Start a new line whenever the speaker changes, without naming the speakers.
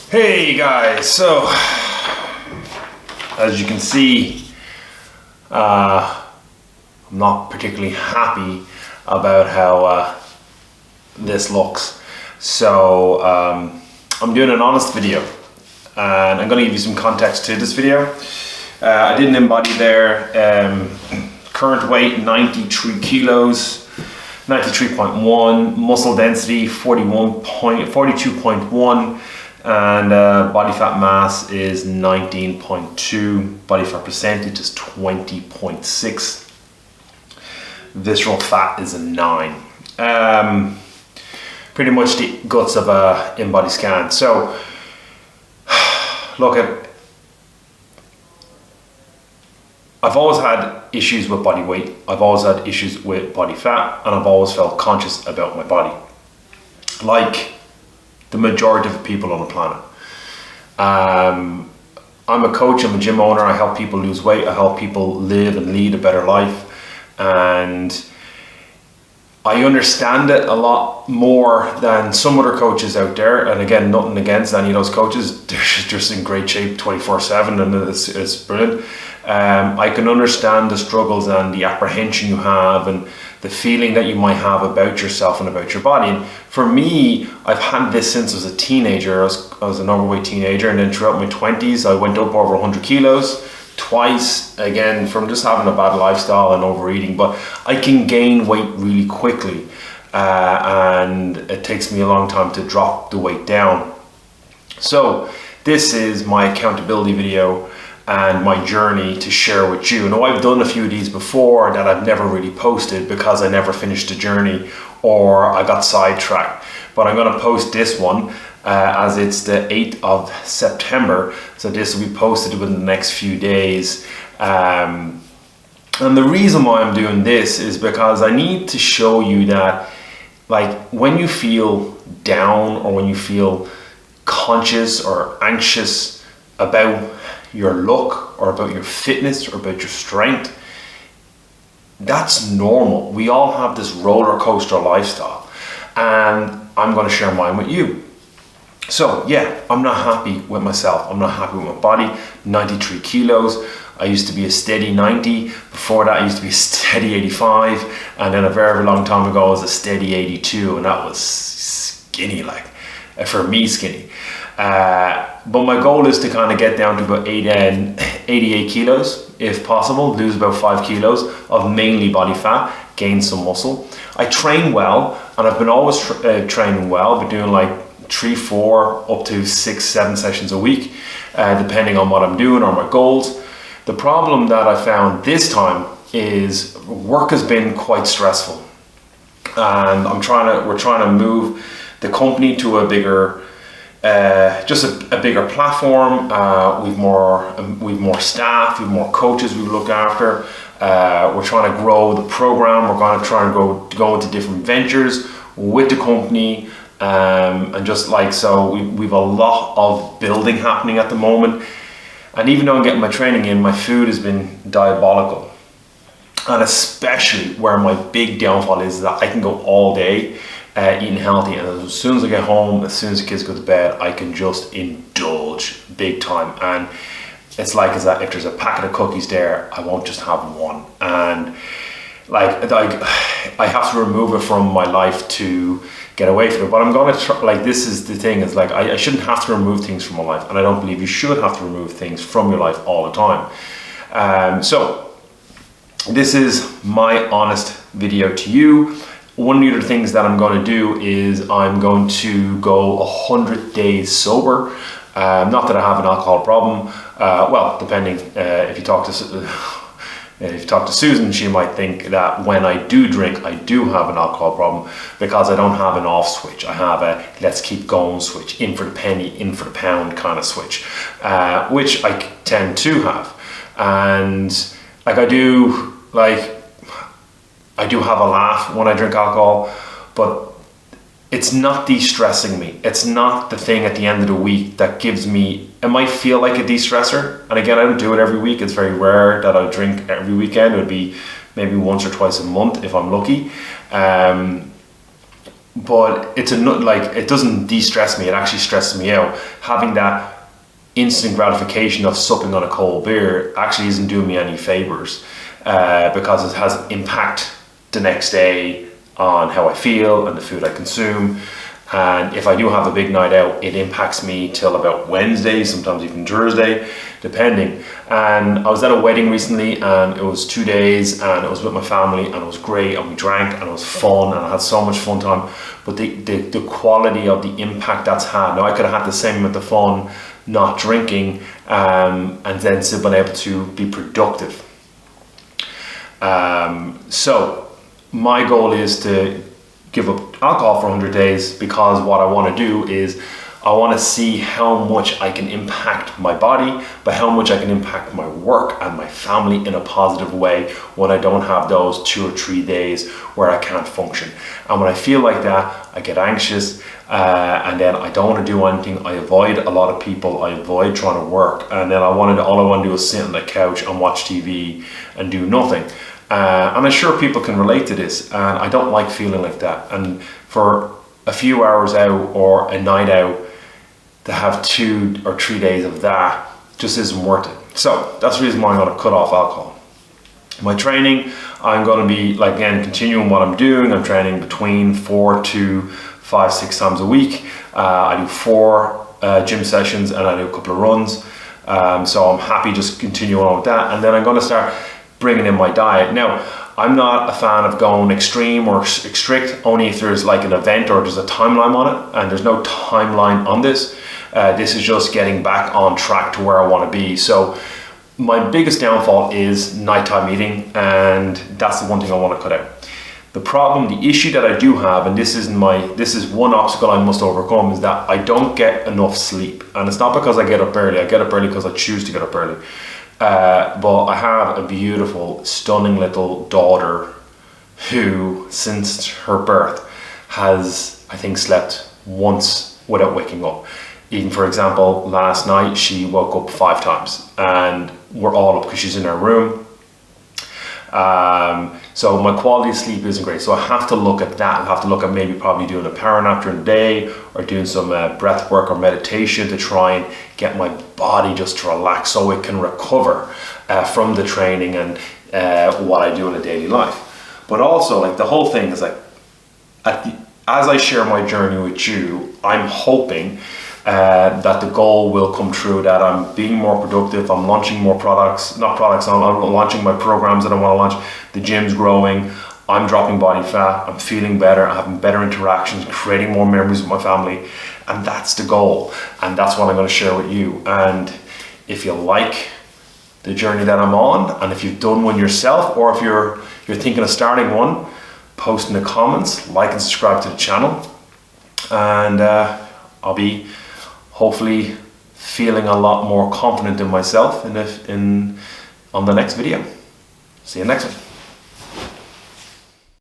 Hey guys, so as you can see, I'm not particularly happy about how this looks. So I'm doing an honest video and I'm going to give you some context to this video. I did an embody there, current weight 93 kilos, 93.1, muscle density 42.1, and body fat mass is 19.2, body fat percentage is 20.6, visceral fat is a 9. Pretty much the guts of a in-body scan. So look, I've always had issues with body weight, I've always had issues with body fat, and I've always felt conscious about my body, like the majority of people on the planet. I'm a coach, I'm a gym owner, I help people lose weight, I help people live and lead a better life, and I understand it a lot more than some other coaches out there. And again, nothing against any of those coaches, they're just in great shape 24/7 and it's brilliant. I can understand the struggles and the apprehension you have and the feeling that you might have about yourself and about your body. And for me, I've had this since I was a teenager. I was an overweight teenager, and then throughout my 20s I went up over 100 kilos twice, again from just having a bad lifestyle and overeating. But I can gain weight really quickly, and it takes me a long time to drop the weight down. So this is my accountability video and my journey to share with you. Now, I've done a few of these before that I've never really posted because I never finished the journey or I got sidetracked. But I'm going to post this one as it's the 8th of September. So this will be posted within the next few days. And the reason why I'm doing this is because I need to show you that, like, when you feel down or when you feel conscious or anxious about your look or about your fitness or about your strength, that's normal. We all have this roller coaster lifestyle, and I'm going to share mine with you. So yeah, I'm not happy with myself. I'm not happy with my body. 93 kilos. I used to be a steady 90. Before that, I used to be a steady 85. And then a very, very long time ago, I was a steady 82. And that was skinny, like, for me, skinny. But my goal is to kind of get down to about 88 kilos, if possible, lose about 5 kilos of mainly body fat, gain some muscle. I train well, and I've been always training well, but doing like 3, 4, up to 6, 7 sessions a week, depending on what I'm doing or my goals. The problem that I found this time is work has been quite stressful, and we're trying to move the company to a bigger, just a bigger platform. We've more staff, we've more coaches we look after. We're trying to grow the program. We're going to try and go into different ventures with the company. And just like so, we've a lot of building happening at the moment. And even though I'm getting my training in, my food has been diabolical. And especially where my big downfall is that I can go all day eating healthy, and as soon as I get home, as soon as the kids go to bed, I can just indulge big time. And it's like as that if there's a packet of cookies there, I won't just have one. And like I have to remove it from my life to get away from it. But I'm gonna try, like, this is the thing, is like I shouldn't have to remove things from my life, and I don't believe you should have to remove things from your life all the time. So this is my honest video to you. One of the other things that I'm going to do is I'm going to go 100 days sober. Not that I have an alcohol problem. Well, depending, if you talk to Susan, she might think that when I do drink, I do have an alcohol problem, because I don't have an off switch. I have a let's keep going switch, in for the penny, in for the pound kind of switch, which I tend to have. And like I do have a laugh when I drink alcohol, but it's not de-stressing me. It's not the thing at the end of the week that gives me, it might feel like a de-stressor. And again, I don't do it every week. It's very rare that I drink every weekend. It would be maybe once or twice a month if I'm lucky. but it's like, it doesn't de-stress me, it actually stresses me out. Having that instant gratification of supping on a cold beer actually isn't doing me any favors, because it has impact the next day on how I feel and the food I consume. And if I do have a big night out, it impacts me till about Wednesday, sometimes even Thursday, depending. And I was at a wedding recently, and it was 2 days, and it was with my family, and it was great, and we drank, and it was fun, and I had so much fun time. But the quality of the impact that's had, now I could have had the same with the fun, not drinking, and then still been able to be productive. So my goal is to give up alcohol for 100 days, because what I want to do is I want to see how much I can impact my body, but how much I can impact my work and my family in a positive way when I don't have those 2 or 3 days where I can't function. And when I feel like that, I get anxious, and then I don't want to do anything. I avoid a lot of people, I avoid trying to work, and then all I want to do is sit on the couch and watch TV and do nothing. And I'm sure people can relate to this, and I don't like feeling like that. And for a few hours out or a night out, to have 2 or 3 days of that just isn't worth it. So that's the reason why I'm going to cut off alcohol. My training, I'm going to be, like, again, continuing what I'm doing. I'm training between 4 to 5, 6 times a week. I do 4 gym sessions, and I do a couple of runs. So I'm happy just continuing on with that. And then I'm going to start bringing in my diet. Now, I'm not a fan of going extreme or strict, only if there's like an event or there's a timeline on it, and there's no timeline on this. This is just getting back on track to where I want to be. So my biggest downfall is nighttime eating, and that's the one thing I want to cut out. The problem, the issue that I do have, and this is one obstacle I must overcome, is that I don't get enough sleep. And it's not because I get up early. I get up early because I choose to get up early. But I have a beautiful, stunning little daughter who, since her birth, has, I think, slept once without waking up. Even, for example, last night she woke up 5 times, and we're all up because she's in her room. So my quality of sleep isn't great. So I have to look at that. I have to look at maybe probably doing a power nap during the day, or doing some breath work or meditation to try and get my body just to relax so it can recover from the training and what I do in a daily life. But also, like, the whole thing is, like, as I share my journey with you, I'm hoping that the goal will come true, that I'm being more productive, I'm launching more products, I'm launching my programs that I want to launch, the gym's growing, I'm dropping body fat, I'm feeling better, I'm having better interactions, creating more memories with my family, and that's the goal, and that's what I'm going to share with you. And if you like the journey that I'm on, and if you've done one yourself, or if you're thinking of starting one, post in the comments, like and subscribe to the channel, and I'll be hopefully feeling a lot more confident in myself on the next video. See you next one.